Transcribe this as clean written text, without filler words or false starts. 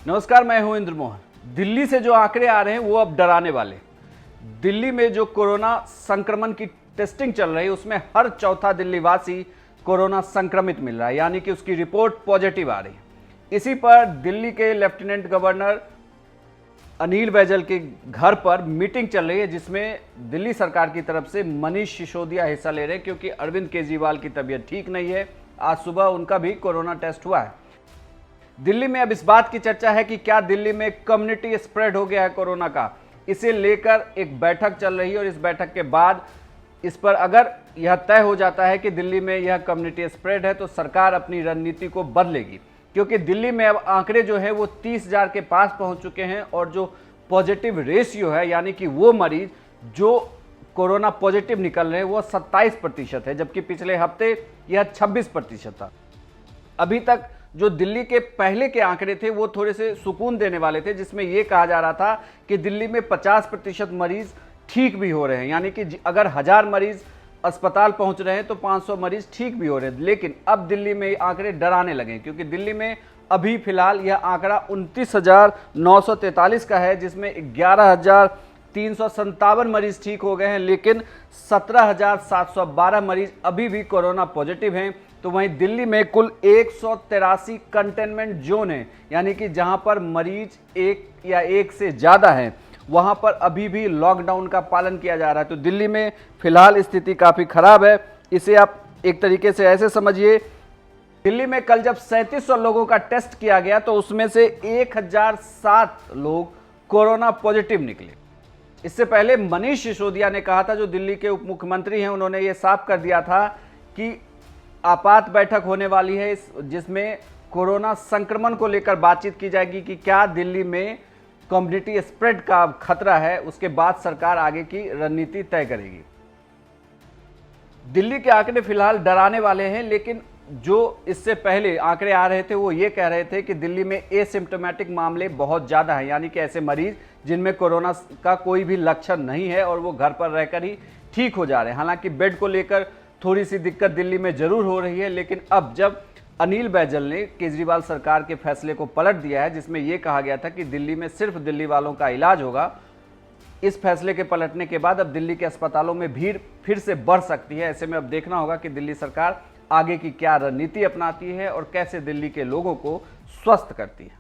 नमस्कार, मैं हूं इंद्र मोहन। दिल्ली से जो आंकड़े आ रहे हैं वो अब डराने वाले। दिल्ली में जो कोरोना संक्रमण की टेस्टिंग चल रही है उसमें हर चौथा दिल्ली वासी कोरोना संक्रमित मिल रहा है, यानी कि उसकी रिपोर्ट पॉजिटिव आ रही है। इसी पर दिल्ली के लेफ्टिनेंट गवर्नर अनिल बैजल के घर पर मीटिंग चल रही है, जिसमें दिल्ली सरकार की तरफ से मनीष सिसोदिया हिस्सा ले रहे हैं, क्योंकि अरविंद केजरीवाल की तबीयत ठीक नहीं है। आज सुबह उनका भी कोरोना टेस्ट हुआ है। दिल्ली में अब इस बात की चर्चा है कि क्या दिल्ली में कम्युनिटी स्प्रेड हो गया है कोरोना का। इसे लेकर एक बैठक चल रही है और इस बैठक के बाद इस पर अगर यह तय हो जाता है कि दिल्ली में यह कम्युनिटी स्प्रेड है तो सरकार अपनी रणनीति को बदलेगी, क्योंकि दिल्ली में अब आंकड़े जो है वो 30,000 के पास पहुंच चुके हैं और जो पॉजिटिव रेशियो है, यानी कि वो मरीज जो कोरोना पॉजिटिव निकल रहे हैं वो 27% है, जबकि पिछले हफ्ते यह 26% था। अभी तक जो दिल्ली के पहले के आंकड़े थे वो थोड़े से सुकून देने वाले थे, जिसमें यह कहा जा रहा था कि दिल्ली में 50% मरीज ठीक भी हो रहे हैं, यानी कि अगर 1000 मरीज अस्पताल पहुंच रहे हैं तो 500 मरीज ठीक भी हो रहे हैं। लेकिन अब दिल्ली में आंकड़े डराने लगे, क्योंकि दिल्ली में अभी फिलहाल यह आंकड़ा 29,943 का है, जिसमें 11,357 मरीज ठीक हो गए हैं, लेकिन 17,712 मरीज अभी भी कोरोना पॉजिटिव हैं। तो वहीं दिल्ली में कुल 183 कंटेनमेंट जोन है, यानी कि जहां पर मरीज एक या एक से ज़्यादा हैं वहां पर अभी भी लॉकडाउन का पालन किया जा रहा है। तो दिल्ली में फिलहाल स्थिति काफ़ी खराब है। इसे आप एक तरीके से ऐसे समझिए, दिल्ली में कल जब 3700 लोगों का टेस्ट किया गया तो उसमें से 1007 लोग कोरोना पॉजिटिव निकले। इससे पहले मनीष सिसोदिया ने कहा था, जो दिल्ली के उप मुख्यमंत्री हैं, उन्होंने ये साफ कर दिया था कि आपात बैठक होने वाली है जिसमें कोरोना संक्रमण को लेकर बातचीत की जाएगी कि क्या दिल्ली में कम्युनिटी स्प्रेड का खतरा है। उसके बाद सरकार आगे की रणनीति तय करेगी। दिल्ली के आंकड़े फिलहाल डराने वाले हैं, लेकिन जो इससे पहले आंकड़े आ रहे थे वो ये कह रहे थे कि दिल्ली में एसिम्प्टोमेटिक मामले बहुत ज़्यादा हैं, यानी कि ऐसे मरीज जिनमें कोरोना का कोई भी लक्षण नहीं है और वो घर पर रहकर ही ठीक हो जा रहे हैं। हालांकि बेड को लेकर थोड़ी सी दिक्कत दिल्ली में जरूर हो रही है, लेकिन अब जब अनिल बैजल ने केजरीवाल सरकार के फैसले को पलट दिया है, जिसमें यह कहा गया था कि दिल्ली में सिर्फ दिल्ली वालों का इलाज होगा, इस फैसले के पलटने के बाद अब दिल्ली के अस्पतालों में भीड़ फिर से बढ़ सकती है। ऐसे में अब देखना होगा कि दिल्ली सरकार आगे की क्या रणनीति अपनाती है और कैसे दिल्ली के लोगों को स्वस्थ करती है।